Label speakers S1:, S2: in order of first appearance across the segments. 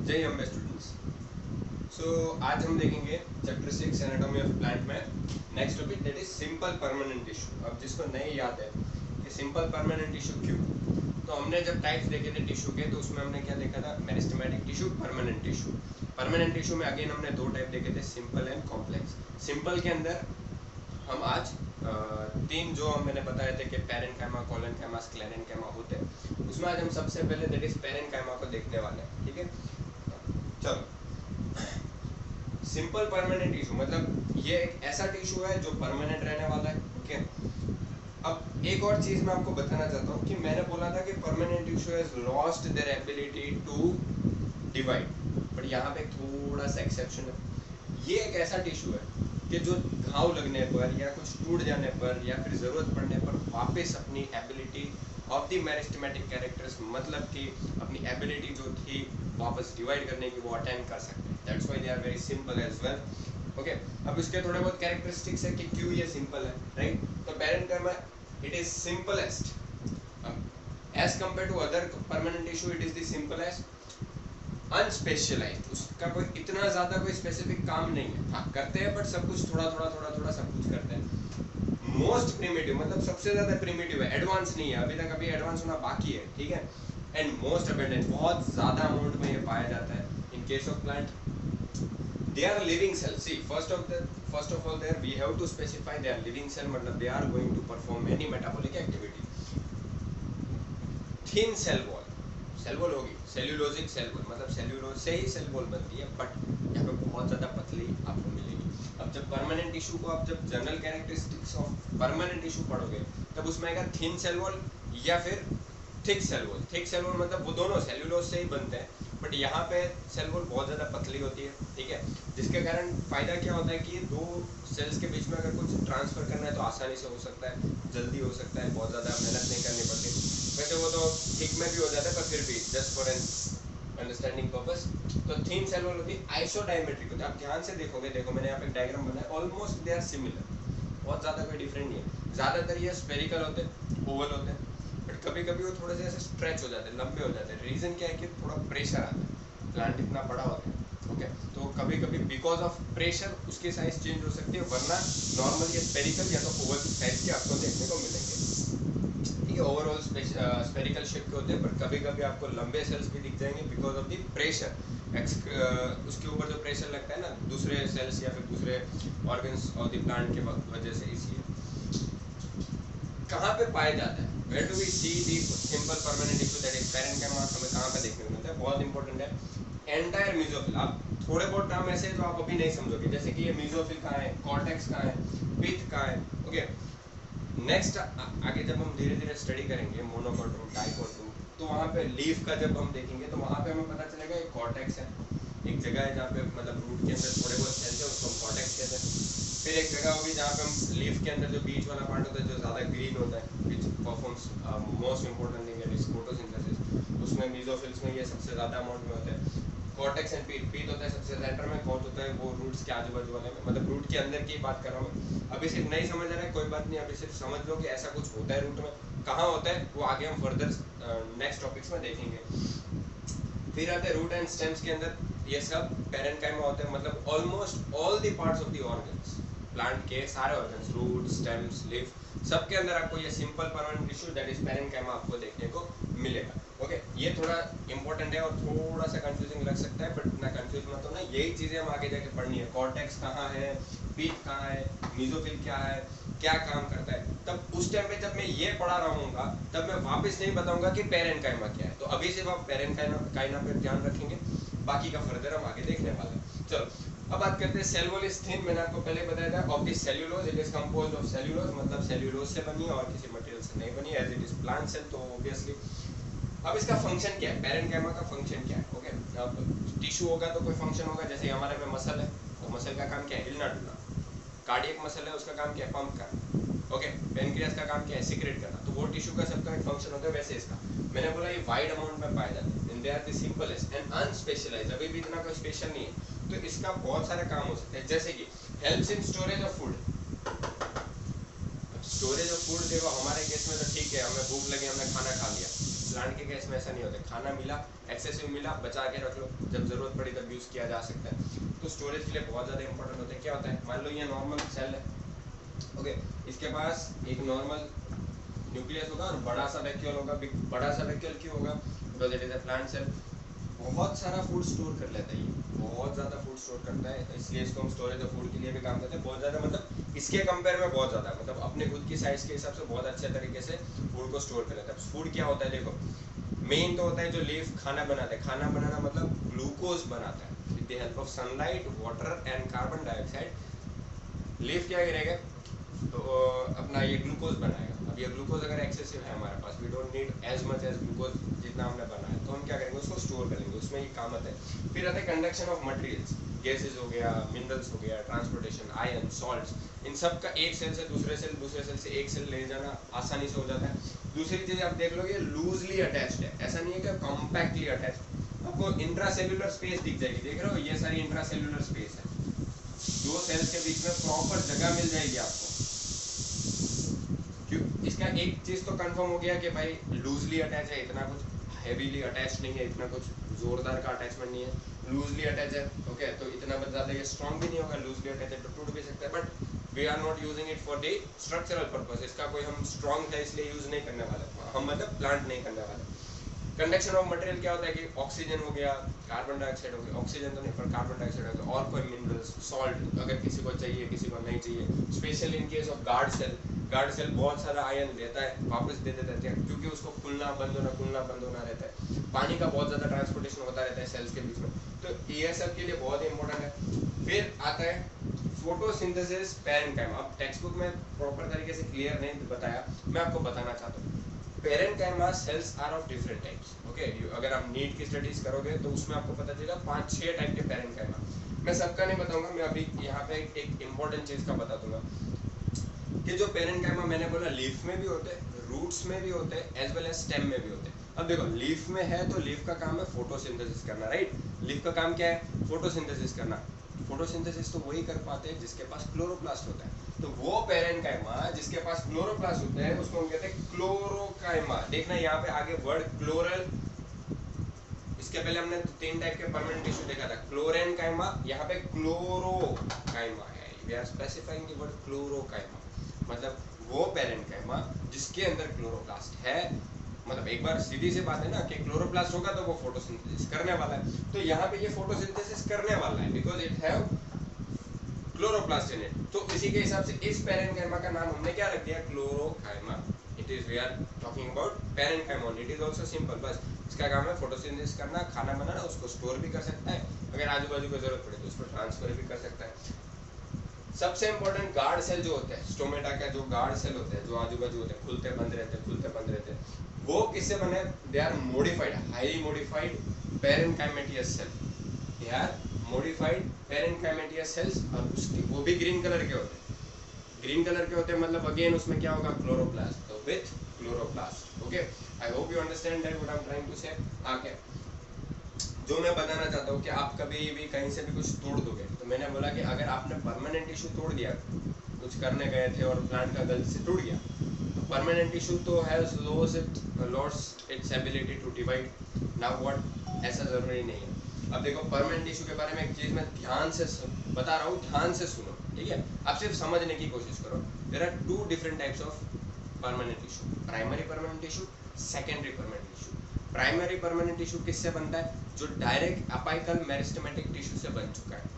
S1: जय अम्बे स्टूडेंट्स। सो आज हम देखेंगे चैप्टर 6 एनाटॉमी ऑफ प्लांट में next topic that is simple permanent tissue. अब जिसको नहीं याद है कि सिंपल परमानेंट टिश्यू क्यों, तो हमने जब टाइप्स देखे थे टिश्यू के, तो उसमें हमने क्या देखा था, meristematic tissue, permanent tissue. Permanent tissue में अगेन हमने दो टाइप देखे थे, सिंपल एंड कॉम्प्लेक्स। सिंपल के अंदर हम आज तीन जो मैंने बताए थे कि पैरेन्काइमा, कोलेनकाइमा, स्क्लेरेन्काइमा होते हैं, उसमें आज हम सबसे पहले दैट इज पैरेन्काइमा को देखने वाले हैं। ठीक है, चलो। सिंपल परमानेंट टिश्यू मतलब ये एक ऐसा टिश्यू है जो परमानेंट रहने वाला है। ओके, अब एक और चीज मैं आपको बताना चाहता हूँ कि मैंने बोला था कि permanent tissue has lost their ability to divide, but यहाँ पे थोड़ा सा एक्सेप्शन है। ये एक ऐसा टिश्यू है कि जो घाव लगने पर या कुछ टूट जाने पर या फिर जरूरत पड़ने पर वापस अपनी ability of the meristematic characters, मतलब कि अपनी एबिलिटी जो थी वापस डिवाइड करने की, वो अटेन कर सकते हैं। That's why they are very simple as well. Okay, अब इसके थोड़े बहुत कैरेक्टरिस्टिक्स है कि क्यों ये सिंपल है, राइट। तो parenchyma it is simplest as compare to other permanent tissue, it is the simplest, unspecialised. उसका कोई इतना ज्यादा कोई स्पेसिफिक काम नहीं है। हाँ करते हैं, बट सब कुछ थोड़ा सब कुछ करते हैं। मोस्ट प्रिमिटिव मतलब सबसे ज्यादा प्रिमिटिव है, एडवांस नहीं है, अभी तक अभी एडवांस होना बाकी है। ठीक है, एंड मोस्ट अबेंडेंट, बहुत ज्यादा अमाउंट में ये पाया जाता है। इन case of plant they are living cells. See, first of all there we have to specify they are living cell, मतलब they are going to perform any metabolic activity. Thin cell wall होगी, cellulosic cell wall, मतलब cellulose से ही cell wall बनती है, but यहाँ पे बहुत ज़्यादा पतली आपको मिलेगी। अब जब परमानेंट टिश्यू को आप जब general characteristics of permanent tissue पढ़ोगे, तब उसमें आएगा थिन सेल वॉल या फिर thick cell wall. Thick cell wall मतलब वो दोनों सेल्यूलोज से ही बनते हैं, बट यहाँ पे सेल वॉल बहुत ज़्यादा पतली होती है। ठीक है, जिसके कारण फ़ायदा क्या होता है कि दो सेल्स के बीच में अगर कुछ ट्रांसफ़र करना है तो आसानी से हो सकता है, जल्दी हो सकता है, बहुत ज़्यादा मेहनत नहीं करनी पड़ती। वैसे वो तो थिक में भी हो जाता है, पर फिर भी just for an understanding purpose. तो थिन सेल वॉल होती है, आइसोडायमेट्रिक होती है। आप ध्यान से देखोगे, देखो मैंने यहाँ पे डायग्राम बनाया, ऑलमोस्ट दे आर सिमिलर, बहुत ज़्यादा कोई डिफरेंट नहीं है। ज़्यादातर ये स्फेरिकल होते हैं, ओवल होते हैं, बट कभी कभी वो थोड़े से ऐसे स्ट्रेच हो जाते हैं, लंबे हो जाते हैं। रीज़न क्या है कि थोड़ा प्रेशर आता है, प्लांट इतना बड़ा होता है। ओके, तो कभी कभी बिकॉज ऑफ प्रेशर उसकी साइज चेंज हो सकती है, वरना नॉर्मल ये स्फेरिकल या तो ओवल साइज के आपको देखने को मिलेंगे। ठीक है, ओवरऑल स्फेरिकल शेप के होते हैं, पर कभी कभी आपको लंबे सेल्स भी दिख जाएंगे बिकॉज ऑफ द प्रेशर। उसके ऊपर जो प्रेशर लगता है ना दूसरे सेल्स या फिर दूसरे ऑर्गन्स ऑफ द प्लांट के वजह से। इसलिए कहाँ पे पाया जाता है, where do we see the simple permanent tissue that is parenchyma, हमें कहाँ पे देखने को मिलता है, बहुत इंपॉर्टेंट है। एंटायर मेसोफिल, आप थोड़े बहुत नाम ऐसे जो आप अभी नहीं समझोगे, जैसे कि ये मेसोफिल कहाँ है, कॉर्टेक्स कहाँ है, पिथ कहाँ है। ओके, नेक्स्ट आगे जब हम धीरे धीरे स्टडी करेंगे मोनोकोटोम, डाइकोटोम, तो वहाँ पे लीफ का जब हम देखेंगे तो वहाँ पे हमें पता चलेगा एक कॉर्टेक्स है, एक जगह है जहाँ पे मतलब रूट के अंदर थोड़े बहुत सेल्स है, उसको हम कॉर्टेक्स कहते हैं। फिर एक जगह होगी जहाँ पे हम लीफ के अंदर जो बीच वाला पार्ट होता है जो ज़्यादा ग्रीन होता है, विच performs most important thing is photosynthesis, उसमें मेसोफिल्स में ये सबसे ज़्यादा अमाउंट में होता है। कॉर्टेक्स एंड पीथ, पीथ होता है सबसे सेंटर में, कॉर्ट होता है वो रूट्स के आजू बाजू वाले में, मतलब रूट के अंदर की बात कर रहा हूँ मैं। अभी सिर्फ नहीं समझ आ रहा है कोई बात नहीं, अभी सिर्फ समझ लो कि ऐसा कुछ होता है रूट में। कहाँ होता है वो आगे हम फर्दर नेक्स्ट टॉपिक्स में देखेंगे। फिर आते हैं रूट एंड स्टेम्स के अंदर, ये सब पैरेन्काइमा होते हैं, मतलब almost all the parts of the organs, plant के सारे ऑर्गन्स, रूट, स्टेम्स, लीफ, सबके अंदर आपको ये simple permanent tissue that is parenchyma आपको देखने को मिलेगा। ओके, ये थोड़ा इंपॉर्टेंट है और थोड़ा सा कंफ्यूजिंग लग सकता है, बट इतना कंफ्यूज मत होना, यही चीजें हम आगे जाके पढ़नी है। कॉर्टेक्स कहाँ है, पीथ कहाँ है, मेसोफिल क्या है, क्या काम करता है, तब उस टाइम पे जब मैं ये पढ़ा रहा हूँगा तब मैं वापस नहीं बताऊंगा कि पैरेन्काइमा क्या है। तो अभी सिर्फ आप पैरेन्काइमा पे ध्यान रखेंगे, बाकी का फर्दर हम आगे देखने वाले हैं। चलो अब बात करते हैं सेल वॉल इज थिन। मैंने आपको पहले बताया था of this cellulose, it is composed of cellulose, मतलब सेल्यूलोज से बनी है और किसी मटेरियल से नहीं बनी, as it is plant cell, तो ऑब्वियसली। अब इसका फंक्शन क्या है, पैरेन्काइमा का फंक्शन क्या है। ओके, अब टिश्यू होगा तो कोई फंक्शन होगा, जैसे हमारे में मसल है तो मसल का काम क्या है, हिलना डुलना। कार्डियक मसल है, उसका काम क्या है, पंप करना। ओके, पेनक्रियास का काम क्या है, सिक्रेट करना। तो वो टिश्यू का सबका एक फंक्शन होता है, वैसे इसका मैंने बोला ये वाइड अमाउंट में पाया जाता है, they are the simplest and unspecialised, अभी भी इतना कोई स्पेशल नहीं है। तो इसका बहुत सारे काम हो सकते हैं, जैसे कि helps in storage of food. Storage of food देखो हमारे केस में तो ठीक है, हमें भूख लगी हमने खाना खा लिया, प्लांट के केस में ऐसा नहीं होता, खाना मिला, एक्सेसिव मिला, बचा के रख लो, जब जरूरत पड़ी तब यूज़ किया जा सकता है। तो स्टोरेज के लिए बहुत ज़्यादा इंपॉर्टेंट होता है। क्या होता है, मान लो ये नॉर्मल सेल है, ओके, इसके पास एक नॉर्मल न्यूक्लियस होगा और बड़ा सा वैक्यूल होगा। बड़ा सा वैक्यूल क्यों होगा, because it is a plant cell. बहुत सारा फूड स्टोर कर लेता है, ये बहुत ज़्यादा फूड स्टोर करता है, इसलिए इसको हम स्टोरेज ऑफ फूड के लिए भी काम करते हैं। बहुत ज़्यादा मतलब इसके कंपेयर में बहुत ज़्यादा, मतलब अपने खुद की साइज के हिसाब से बहुत अच्छे तरीके से फूड को स्टोर कर लेता है। फूड क्या होता है, देखो मेन तो होता है जो लीफ खाना बनाता है। खाना बनाना मतलब ग्लूकोज बनाता है with the help of sunlight, water and carbon dioxide. Leaf क्या करेगा, तो अपना ये ग्लूकोज बनाएगा। अब ये ग्लूकोज अगर एक्सेसिव है हमारे पास, we don't need as much as glucose जितना हमने बनाया, तो हम क्या करेंगे, उसको स्टोर करेंगे, उसमें ये काम आता है। फिर आता है कंडक्शन ऑफ मटेरियल्स, गैसेज हो गया, मिनरल्स हो गया, ट्रांसपोर्टेशन, आयन, सॉल्ट्स, इन सब का एक सेल से दूसरे सेल, दूसरे सेल से एक सेल ले जाना आसानी से हो जाता है। दूसरी चीज़ आप देख लो, ये लूजली अटैच्ड है, ऐसा नहीं है कि कॉम्पैक्टली अटैच्ड। आपको इंट्रासेल्युलर स्पेस दिख जाएगी, देख रहे हो ये सारी इंट्रासेल्युलर स्पेस है, दो सेल्स के बीच में प्रॉपर जगह मिल जाएगी आपको। क्यों, इसका एक चीज तो कंफर्म हो गया कि भाई लूजली अटैच है, इतना कुछ हेवीली अटैच नहीं है, इतना कुछ जोरदार का अटैचमेंट नहीं है, लूजली अटैच है, ओके, तो इतना ज्यादा ये स्ट्रॉन्ग भी नहीं होगा, लूजली अटैच है तो टूट भी सकता है, but we are not using it for the structural purpose. इसका कोई हम स्ट्रॉन्ग है इसलिए यूज नहीं करने वाले, हम मतलब प्लांट नहीं करने वाले। कंडक्शन ऑफ मटेरियल क्या होता है कि ऑक्सीजन हो गया, कार्बन डाइऑक्साइड हो गया, ऑक्सीजन तो नहीं पर कार्बन डाइऑक्साइड हो गया, और कोई मिनरल्स, सॉल्ट अगर किसी को चाहिए किसी को नहीं चाहिए। Special in case of guard cell, guard cell बहुत सारा आयन लेता है, वापस दे देता है, क्योंकि उसको खुलना बंद होना रहता है। पानी का बहुत ज़्यादा ट्रांसपोर्टेशन होता रहता है सेल्स के बीच में, तो ये सब के लिए बहुत ही इंपॉर्टेंट है। फिर आता है फोटोसिंथेसिस, पैरेन्काइमा। अब टेक्स्ट बुक में प्रॉपर तरीके से क्लियर नहीं बताया, मैं आपको बताना चाहता हूँ। Parenchyma cells are of different types, okay. अगर आप नीट की स्टडीज करोगे तो उसमें आपको पता चलेगा 5-6 टाइप के पैरेन्काइमा। मैं सबका नहीं बताऊंगा, मैं अभी यहाँ पे एक इम्पोर्टेंट चीज का बता दूंगा कि जो पैरेन्काइमा मैंने बोला लीफ में भी होते हैं, रूट्स में भी होते हैं, एज वेल एज स्टेम में भी होते हैं। अब देखो लीफ में है तो लीफ का काम है फोटोसिंथेसिस करना, राइट। लीफ का काम क्या है, फोटोसिंथेसिस करना। फोटोसिंथेसिस तो वही कर पाते हैं जिसके पास क्लोरोप्लास्ट होता है। तो वो पैरेन्काइमा जिसके पास क्लोरोप्लास्ट होता है उसको हम कहते हैं क्लोरोकाइमा। देखना यहाँ पे आगे वर्ड क्लोरल, इसके पहले हमने 3 टाइप के परमानेंट टिश्यू देखा था, क्लोरेनकाइमा, यहाँ पे क्लोरोकाइमा है। We are specifying the word क्लोरोकाइमा, मतलब वो पैरेन्काइमा जिसके अंदर क्लोरोप्लास्ट है। मतलब एक बार सीधी सी बात है ना कि क्लोरोप्लास्ट होगा तो वो फोटोसिंथेसिस करने वाला है, तो यहाँ पे ये फोटोसिंथेसिस करने वाला है because it have chloroplast in it. तो इसी के हिसाब से इस पैरेन्काइमा का नाम हमने क्या रख दिया, क्लोरोकाइमा। It is we are talking about parenchyma, it is also simple, बस इसका काम है फोटोसिंथेसिस करना, खाना बनाना, उसको स्टोर भी कर सकता है, अगर आजू बाजू को जरूरत पड़े तो उसको ट्रांसफर भी कर सकता है। सबसे इंपॉर्टेंट गार्ड सेल जो होते हैं, स्टोमेटा का जो गार्ड सेल होते हैं, जो आजू बाजू होते हैं, खुलते बंद रहते हैं, वो किससे बने, they are modified, highly modified parenchymatous cell, they are modified parenchymatous cells, और उसकी वो भी ग्रीन कलर के होते हैं। ग्रीन कलर के होते हैं मतलब अगेन उसमें क्या होगा, क्लोरोप्लास्ट, तो with chloroplast, okay. I hope you understand that what I am trying to say. आगे जो मैं बताना चाहता हूँ कि आप कभी भी कहीं से भी कुछ तोड़ दोगे, तो मैंने बोला कि अगर आपने परमानेंट टिश्यू तोड़ दिया, कुछ करने गए थे और प्लांट का गलती से टूट गया, तो परमानेंट टिश्यू तो has lost its ability to divide. Now what, ऐसा जरूरी नहीं है। अब देखो परमानेंट टिश्यू के बारे में एक चीज मैं ध्यान से बता रहा हूँ, ध्यान से सुनो, ठीक है। आप सिर्फ समझने की कोशिश करो। There are 2 different types of permanent tissue, primary permanent tissue, secondary permanent tissue. Primary permanent tissue किससे बनता है, जो डायरेक्ट अपाइकल मेरिस्टेमेटिक टिश्यू से बन चुका है,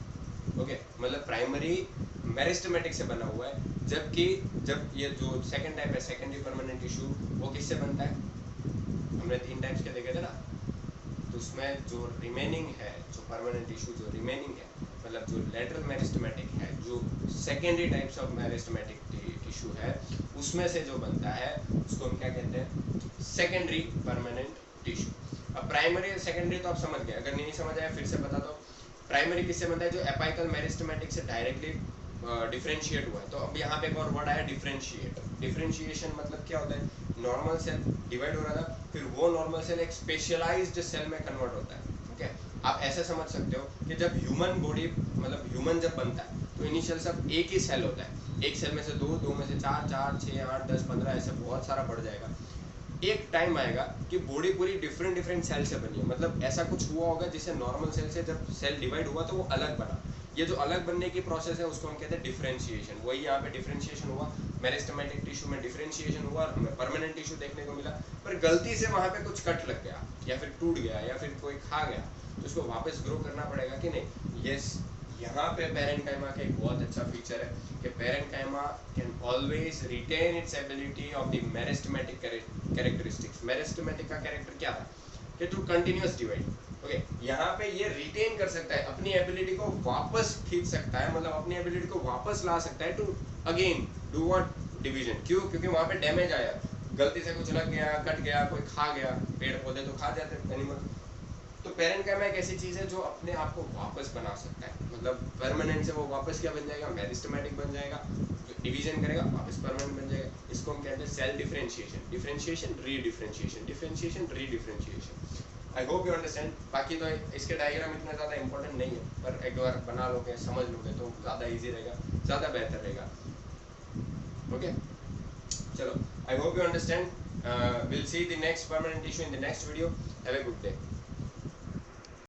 S1: ओके, मतलब प्राइमरी मेरिस्टेमेटिक से बना हुआ है। जबकि जब ये जो सेकंड टाइप है, सेकेंडरी परमानेंट टिश्यू, वो किससे बनता है, हमने 3 टाइप्स के देखे थे ना, तो उसमें जो रिमेनिंग है, जो परमानेंट टिश्यू जो रिमेनिंग है, मतलब जो लेटरल मेरिस्टेमेटिक है, जो secondary types of meristematic tissue है, उसमें से जो बनता है उसको हम क्या कहते हैं, सेकेंडरी परमानेंट टिश्यू। अब प्राइमरी सेकेंडरी तो आप समझ गए, अगर नहीं समझ आया फिर से बता दो। प्राइमरी किससे बनता है, जो एपाइकल मेरिस्टेमेटिक से डायरेक्टली डिफरेंशिएट हुआ है। तो अब यहाँ पे एक और वर्ड आया, डिफरेंशिएट। डिफरेंशिएशन मतलब क्या होता है, नॉर्मल सेल डिवाइड हो रहा था, फिर वो नॉर्मल सेल एक स्पेशलाइज्ड सेल में कन्वर्ट होता है, ओके। आप ऐसे समझ सकते हो कि जब ह्यूमन बॉडी, मतलब ह्यूमन जब बनता है तो इनिशियल सब एक ही सेल होता है, एक सेल में से 2, 2 में से 4, 4, 6, 8, 10, 15 ऐसे बहुत सारा बढ़ जाएगा। एक टाइम आएगा कि बॉडी पूरी डिफरेंट डिफरेंट सेल से बनी है, मतलब ऐसा कुछ हुआ होगा जिससे नॉर्मल सेल से जब सेल डिवाइड हुआ तो वो अलग बना। ये जो अलग बनने की प्रोसेस है उसको हम कहते हैं डिफरेंशिएशन। वही यहाँ पे डिफरेंशिएशन हुआ, मेरिस्टेमेटिक टिश्यू में डिफरेंशिएशन हुआ और हमें परमानेंट टिश्यू देखने को मिला। पर गलती से वहाँ पे कुछ कट लग गया या फिर टूट गया या फिर कोई खा गया तो उसको वापस ग्रो करना पड़ेगा कि नहीं। यस, यहाँ पे पेरेन्काइमा का एक बहुत अच्छा फीचर है कि parenchyma can always retain its ability of the meristematic characteristics. Meristematic का कैरेक्टर क्या था कि टू कंटिन्यूअस डिवाइड। ओके, यहाँ पे ये रिटेन कर सकता है, अपनी एबिलिटी को वापस खींच सकता है, मतलब अपनी एबिलिटी को वापस ला सकता है to again do what, division. क्यों? क्योंकि वहाँ पे डैमेज आया, गलती से कुछ लग गया, कट गया, कोई खा गया, पेड़ पौधे तो खा जाते हैं एनिमल। तो पेरेन्काइमा एक ऐसी चीज़ है जो अपने आप को वापस बना सकता है, मतलब परमानेंट से वो वापस क्या बन जाएगा, मेरिस्टेमेटिक बन जाएगा, डिवीजन करेगा वापस परमानेंट बन जाएगा। इसको हम कहते हैं cell differentiation, differentiation redifferentiation, differentiation redifferentiation. I hope you understand. बाकी तो इसके डायग्राम इतना ज़्यादा इंपॉर्टेंट नहीं है, पर एक बार बना लोगे, समझ लोगे तो ज़्यादा ईजी रहेगा, ज़्यादा बेहतर रहेगा। ओके, चलो, आई hope you understand. We'll see the next permanent issue in the next video. Have a good day.